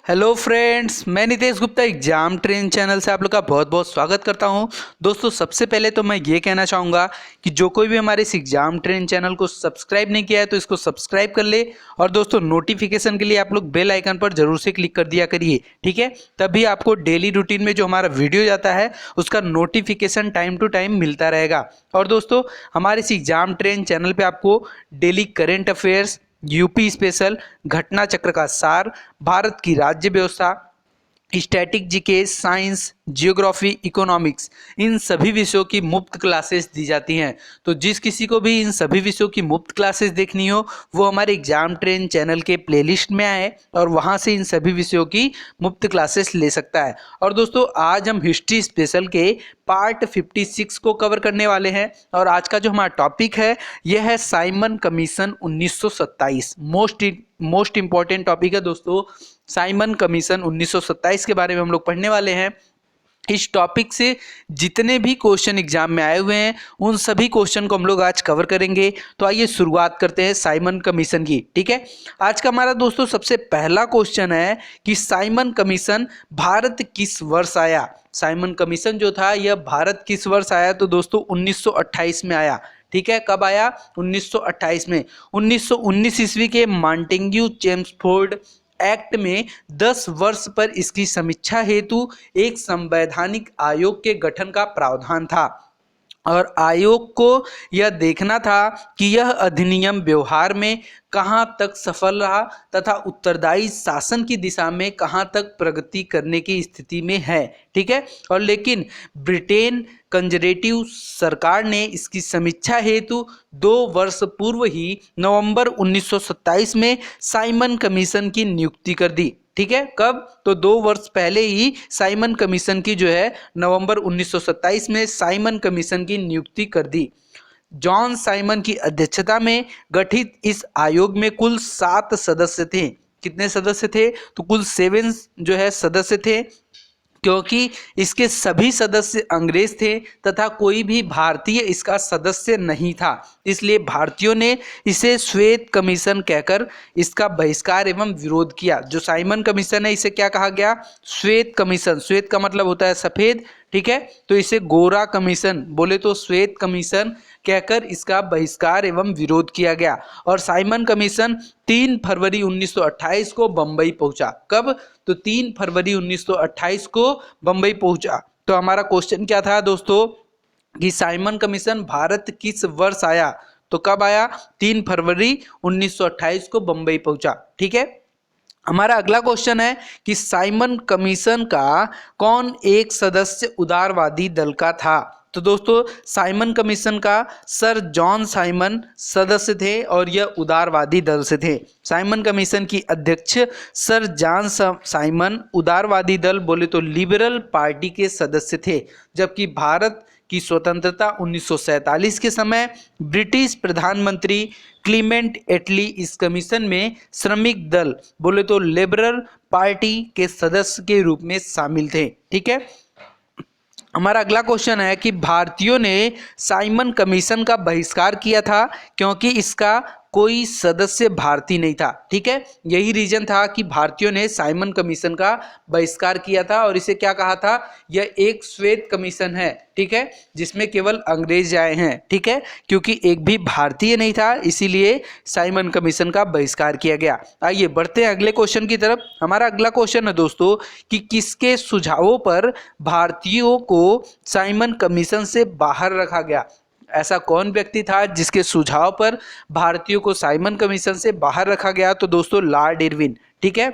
Hello friends, मैं Nitesh Gupta exam train channel से आप लोग का बहुत बहुत स्वागत करता हूं। दोस्तों, सबसे पहले तो मैं ये कहना चाहूँगा कि जो कोई भी हमारे इस एग्जाम ट्रेन चैनल को सब्सक्राइब नहीं किया है तो इसको सब्सक्राइब कर ले। और दोस्तों, नोटिफिकेशन के लिए आप लोग बेल आइकन पर जरूर से क्लिक कर दिया करिए, ठीक है। तभी आपको डेली रूटीन में जो हमारा वीडियो जाता है उसका नोटिफिकेशन टाइम टू टाइम मिलता रहेगा। और दोस्तों, हमारे इस एग्जाम ट्रेन चैनल पर आपको daily current affairs, UP special, Ghatna Chakra का सार, भारत की राज्य व्यवस्था, static GK, science, geography, economics, इन सभी विषयों की मुफ्त क्लासेस दी जाती हैं। तो जिस किसी को भी इन सभी विषयों की मुफ्त क्लासेस देखनी हो वो हमारे एग्जाम ट्रेन चैनल के प्लेलिस्ट में आए और वहां से इन सभी विषयों की मुफ्त क्लासेस ले सकता है। और दोस्तों, आज हम हिस्ट्री स्पेशल के पार्ट 56 को कवर करने वाले हैं और आज का जो हमारा टॉपिक है यह है Simon commission 1927। Most important topic है दोस्तों। साइमन कमीशन 1927 के बारे में हम लोग पढ़ने वाले हैं। इस टॉपिक से जितने भी क्वेश्चन एग्जाम में आए हुए हैं उन सभी क्वेश्चन को हम लोग आज कवर करेंगे। तो आइए शुरुआत करते हैं साइमन कमीशन की, ठीक है। आज का हमारा दोस्तों सबसे पहला क्वेश्चन है कि साइमन कमीशन भारत किस वर्ष आया। साइमन कमीशन जो था यह भारत किस वर्ष आया, तो दोस्तों 1928 में आया, ठीक है। कब आया? 1928 में। 1919 ईस्वी के मॉन्टेग्यू चेम्सफोर्ड एक्ट में 10 वर्ष पर इसकी समीक्षा हेतु एक संवैधानिक आयोग के गठन का प्रावधान था और आयोग को यह देखना था कि यह अधिनियम व्यवहार में कहां तक सफल रहा तथा उत्तरदायी शासन की दिशा में कहां तक प्रगति करने की स्थिति में है, ठीक है। और लेकिन ब्रिटेन कंजर्वेटिव सरकार ने इसकी समीक्षा हेतु 2 वर्ष पूर्व ही नवंबर 1927 में साइमन कमीशन की नियुक्ति कर दी, ठीक है। कब? तो 2 वर्ष पहले ही साइमन कमीशन की जो है नवंबर 1927 में साइमन कमीशन की नियुक्ति कर दी। जॉन साइमन की अध्यक्षता में गठित इस आयोग में कुल 7 सदस्य थे। कितने सदस्य थे? तो कुल 7 जो है सदस्य थे, क्योंकि इसके सभी सदस्य अंग्रेज थे तथा कोई भी भारतीय इसका सदस्य नहीं था। इसलिए भारतीयों ने इसे श्वेत कमीशन कहकर इसका बहिष्कार एवं विरोध किया। जो साइमन कमीशन है इसे क्या कहा गया? श्वेत कमीशन। श्वेत का मतलब होता है सफेद, ठीक है। तो इसे गोरा कमीशन बोले तो श्वेत कमीशन कहकर इसका बहिष्कार एवं विरोध किया गया। और साइमन कमीशन 3 फरवरी 1928 को बंबई पहुंचा। कब? तो 3 फरवरी 1928 को बंबई पहुंचा। तो हमारा क्वेश्चन क्या था दोस्तों कि साइमन कमीशन भारत किस वर्ष आया? तो कब आया? 3 फरवरी 1928 को बंबई पहुंचा, ठीक है। हमारा अगला क्वेश्चन है कि साइमन कमीशन का कौन एक सदस्य उदारवादी दल का था। तो दोस्तों, साइमन कमीशन का सर जॉन साइमन सदस्य थे और यह उदारवादी दल से थे। साइमन कमीशन की अध्यक्ष सर जॉन साइमन उदारवादी दल बोले तो लिबरल पार्टी के सदस्य थे। जबकि भारत की स्वतंत्रता 1947 के समय ब्रिटिश प्रधानमंत्री क्लीमेंट एटली इस कमीशन में श्रमिक दल बोले तो लिबरल पार्टी के सदस्य के रूप में शामिल थे, ठीक है। हमारा अगला क्वेश्चन है कि भारतीयों ने साइमन कमीशन का बहिष्कार किया था क्योंकि इसका कोई सदस्य भारतीय नहीं था, ठीक है। यही रीजन था कि भारतीयों ने साइमन कमीशन का बहिष्कार किया था और इसे क्या कहा था? यह एक श्वेत कमीशन है, ठीक है, जिसमें केवल अंग्रेज आए हैं, ठीक है। क्योंकि एक भी भारतीय नहीं था इसीलिए साइमन कमीशन का बहिष्कार किया गया। आइए बढ़ते हैं अगले क्वेश्चन की तरफ। हमारा अगला क्वेश्चन है दोस्तों कि किसके सुझावों पर भारतीयों को साइमन कमीशन से बाहर रखा गया। ऐसा कौन व्यक्ति था जिसके सुझाव पर भारतीयों को साइमन कमीशन से बाहर रखा गया? तो दोस्तों लॉर्ड इरविन, ठीक है।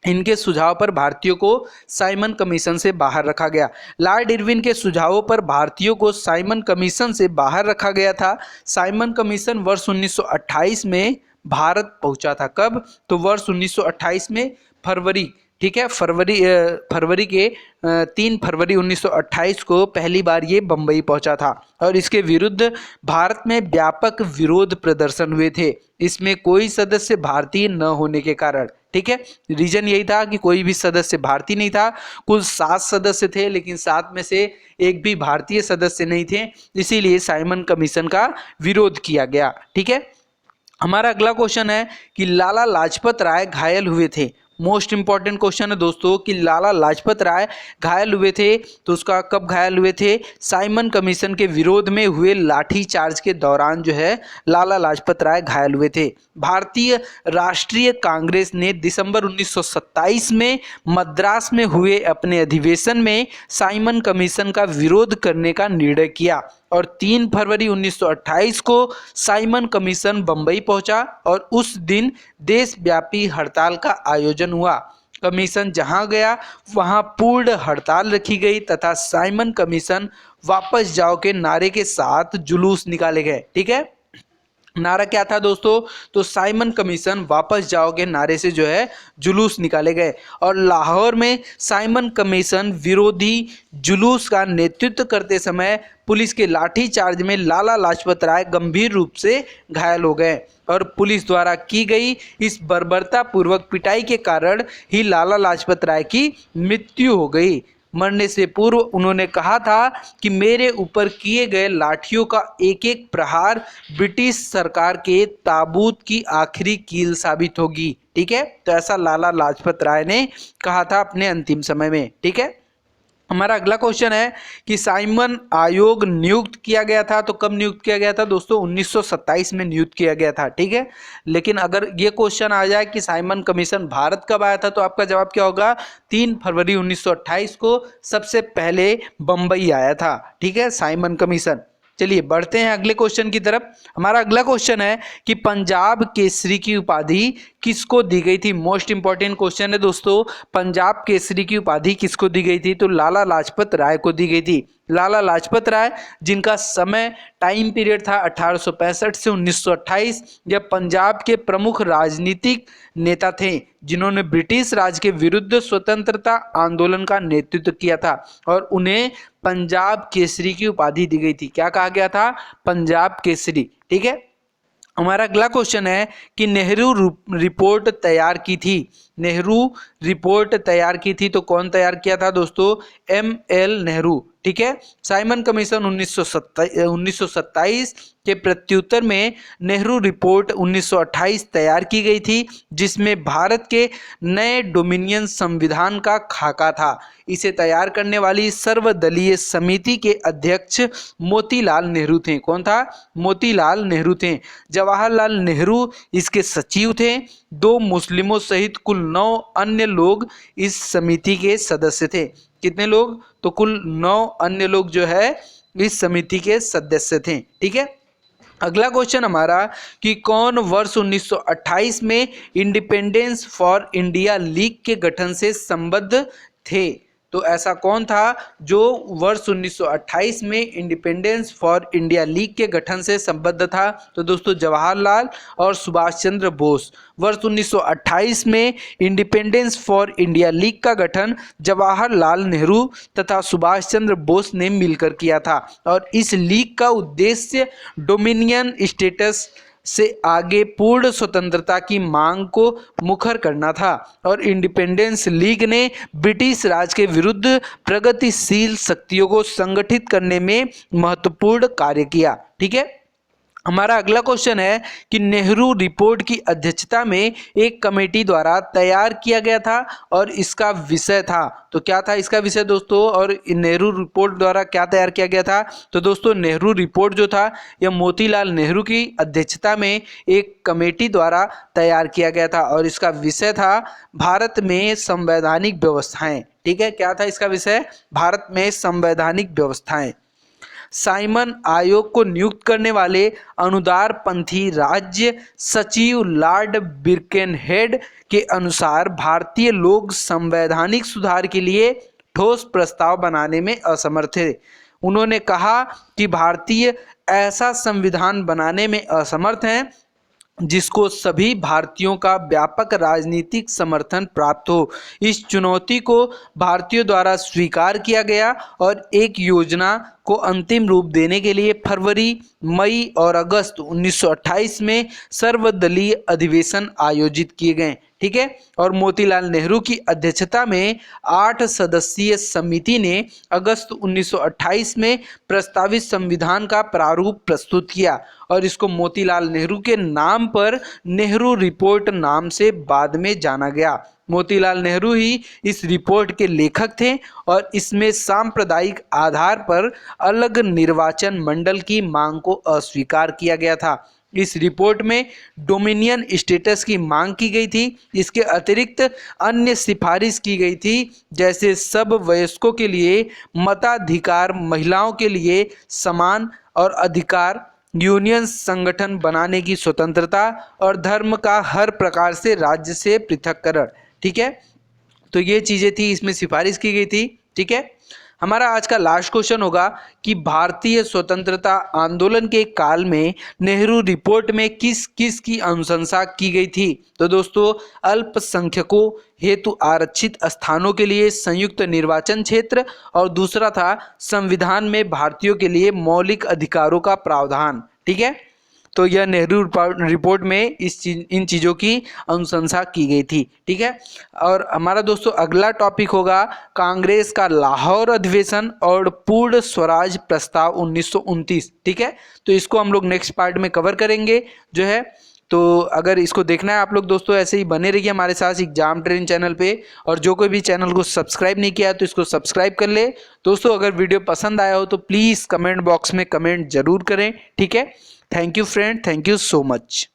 इनके सुझाव पर भारतीयों को साइमन कमीशन से बाहर रखा गया। लॉर्ड इरविन के सुझावों पर भारतीयों को साइमन कमीशन से बाहर रखा गया था। साइमन कमीशन वर्ष 1928 में भारत पहुंचा था। कब? तो वर्ष 1928 में फरवरी, ठीक है, फरवरी के 3 फरवरी 1928 को पहली बार ये बंबई पहुंचा था और इसके विरुद्ध भारत में व्यापक विरोध प्रदर्शन हुए थे। इसमें कोई सदस्य भारतीय न होने के कारण, ठीक है, रीजन यही था कि कोई भी सदस्य भारतीय नहीं था। कुल 7 सदस्य थे लेकिन 7 में से एक भी भारतीय सदस्य नहीं थे, इसीलिए साइमन कमीशन का विरोध किया गया, ठीक है। हमारा अगला क्वेश्चन है कि लाला लाजपत राय घायल हुए थे। मोस्ट इंपॉर्टेंट क्वेश्चन है दोस्तों कि लाला लाजपत राय घायल हुए थे, तो उसका कब घायल हुए थे? साइमन कमीशन के विरोध में हुए लाठी चार्ज के दौरान जो है लाला लाजपत राय घायल हुए थे। भारतीय राष्ट्रीय कांग्रेस ने दिसंबर 1927 में मद्रास में हुए अपने अधिवेशन में साइमन कमीशन का विरोध करने का निर्णय किया और 3 फरवरी 1928 को साइमन कमीशन बंबई पहुंचा और उस दिन देशव्यापी हड़ताल का आयोजन हुआ। कमीशन जहां गया वहां पूर्ण हड़ताल रखी गई तथा साइमन कमीशन वापस जाओ के नारे के साथ जुलूस निकाले गए। ठीक है, नारा क्या था दोस्तों? तो साइमन कमीशन वापस जाओ के नारे से जो है जुलूस निकाले गए और लाहौर में साइमन कमीशन विरोधी जुलूस का नेतृत्व करते समय पुलिस के लाठी चार्ज में लाला लाजपत राय गंभीर रूप से घायल हो गए और पुलिस द्वारा की गई इस बर्बरता पूर्वक पिटाई के कारण ही लाला लाजपत राय की मृत्यु हो गई। मरने से पूर्व उन्होंने कहा था कि मेरे ऊपर किए गए लाठियों का एक एक प्रहार ब्रिटिश सरकार के ताबूत की आखिरी कील साबित होगी। ठीक है, तो ऐसा लाला लाजपत राय ने कहा था अपने अंतिम समय में। ठीक है, हमारा अगला क्वेश्चन है कि साइमन आयोग नियुक्त किया गया था, तो कब नियुक्त किया गया था दोस्तों? 1927 में नियुक्त किया गया था। ठीक है, लेकिन अगर ये क्वेश्चन आ जाए कि साइमन कमीशन भारत कब आया था, तो आपका जवाब क्या होगा? 3 फरवरी 1928 को सबसे पहले बंबई आया था। ठीक है, साइमन कमीशन। चलिए बढ़ते हैं अगले क्वेश्चन की तरफ। हमारा अगला क्वेश्चन है कि पंजाब केसरी की उपाधि किसको दी गई थी? मोस्ट इंपॉर्टेंट क्वेश्चन है दोस्तों। पंजाब केसरी की उपाधि किसको दी गई थी? तो लाला लाजपत राय को दी गई थी। लाला लाजपत राय जिनका समय टाइम पीरियड था 1865 से 1928, यह पंजाब के प्रमुख राजनीतिक नेता थे जिन्होंने ब्रिटिश राज के विरुद्ध स्वतंत्रता आंदोलन का नेतृत्व किया था और उन्हें पंजाब केसरी की उपाधि दी गई थी। क्या कहा गया था? पंजाब केसरी। ठीक है, हमारा अगला क्वेश्चन है कि नेहरू रिपोर्ट तैयार की थी। नेहरू रिपोर्ट तैयार की थी, तो कौन तैयार किया था दोस्तों? ML नेहरू। ठीक है, साइमन कमीशन 1927 के प्रत्युत्तर में नेहरू रिपोर्ट 1928 तैयार की गई थी जिसमें भारत के नए डोमिनियन संविधान का खाका था। इसे तैयार करने वाली सर्वदलीय समिति के अध्यक्ष मोतीलाल नेहरू थे। कौन था? मोतीलाल नेहरू थे। जवाहरलाल नेहरू इसके सचिव थे। 2 मुस्लिमों सहित कुल 9 अन्य लोग इस समिति के सदस्य थे। कितने लोग? तो कुल 9 अन्य लोग जो है इस समिति के सदस्य थे। ठीक है, अगला क्वेश्चन हमारा कि कौन वर्ष 1928 में इंडिपेंडेंस फॉर इंडिया लीग के गठन से संबद्ध थे? तो ऐसा कौन था जो वर्ष 1928 में इंडिपेंडेंस फॉर इंडिया लीग के गठन से संबद्ध था? तो दोस्तों जवाहरलाल और सुभाष चंद्र बोस। वर्ष 1928 में इंडिपेंडेंस फॉर इंडिया लीग का गठन जवाहरलाल नेहरू तथा सुभाष चंद्र बोस ने मिलकर किया था और इस लीग का उद्देश्य डोमिनियन स्टेटस से आगे पूर्ण स्वतंत्रता की मांग को मुखर करना था और इंडिपेंडेंस लीग ने ब्रिटिश राज के विरुद्ध प्रगतिशील शक्तियों को संगठित करने में महत्वपूर्ण कार्य किया। ठीक है, हमारा अगला क्वेश्चन है कि नेहरू रिपोर्ट की अध्यक्षता में एक कमेटी द्वारा तैयार किया गया था और इसका विषय था, तो क्या था इसका विषय दोस्तों? और नेहरू रिपोर्ट द्वारा क्या तैयार किया गया था? तो दोस्तों नेहरू रिपोर्ट जो था यह मोतीलाल नेहरू की अध्यक्षता में एक कमेटी द्वारा तैयार किया गया था और इसका विषय था भारत में संवैधानिक व्यवस्थाएं। ठीक है, क्या था इसका विषय? भारत में संवैधानिक व्यवस्थाएं। साइमन आयोग को नियुक्त करने वाले अनुदारपंथी राज्य सचिव लॉर्ड बिर्केनहेड के अनुसार भारतीय लोग संवैधानिक सुधार के लिए ठोस प्रस्ताव बनाने में असमर्थ थे। उन्होंने कहा कि भारतीय ऐसा संविधान बनाने में असमर्थ हैं जिसको सभी भारतीयों का व्यापक राजनीतिक समर्थन प्राप्त हो। इस चुनौती को भारतीयों द्वारा स्वीकार किया गया और एक योजना को अंतिम रूप देने के लिए फरवरी, मई और अगस्त 1928 में सर्वदलीय अधिवेशन आयोजित किए गए। ठीक है, और मोतीलाल नेहरू की अध्यक्षता में 8 सदस्यीय समिति ने अगस्त 1928 में प्रस्तावित संविधान का प्रारूप प्रस्तुत किया और इसको मोतीलाल नेहरू के नाम पर नेहरू रिपोर्ट नाम से बाद में जाना गया। मोतीलाल नेहरू ही इस रिपोर्ट के लेखक थे और इसमें सांप्रदायिक आधार पर अलग निर्वाचन मंडल की मांग को अस्वीकार किया गया था। इस रिपोर्ट में डोमिनियन स्टेटस की मांग की गई थी। इसके अतिरिक्त अन्य सिफारिश की गई थी, जैसे सब वयस्कों के लिए मताधिकार, महिलाओं के लिए समान और अधिकार, यूनियन संगठन बनाने की स्वतंत्रता और धर्म का हर प्रकार से राज्य से पृथक्करण। ठीक है, तो ये चीजें थी, इसमें सिफारिश की गई थी। ठीक है, हमारा आज का लास्ट क्वेश्चन होगा कि भारतीय स्वतंत्रता आंदोलन के काल में नेहरू रिपोर्ट में किस किस की अनुशंसा की गई थी। तो दोस्तों, अल्पसंख्यकों हेतु आरक्षित स्थानों के लिए संयुक्त निर्वाचन क्षेत्र और दूसरा था संविधान में भारतीयों के लिए मौलिक अधिकारों का प्रावधान। ठीक है, तो यह नेहरू रिपोर्ट में इन चीज़ों की अनुशंसा की गई थी। ठीक है, और हमारा दोस्तों अगला टॉपिक होगा कांग्रेस का लाहौर अधिवेशन और पूर्ण स्वराज प्रस्ताव 1929। ठीक है, तो इसको हम लोग नेक्स्ट पार्ट में कवर करेंगे जो है। तो अगर इसको देखना है आप लोग दोस्तों, ऐसे ही बने रहिए हमारे साथ एग्जाम ट्रेन चैनल पे, और जो कोई भी चैनल को सब्सक्राइब नहीं किया तो इसको सब्सक्राइब कर ले। दोस्तों, अगर वीडियो पसंद आया हो तो प्लीज़ कमेंट बॉक्स में कमेंट जरूर करें। ठीक है, thank you friend, thank you so much.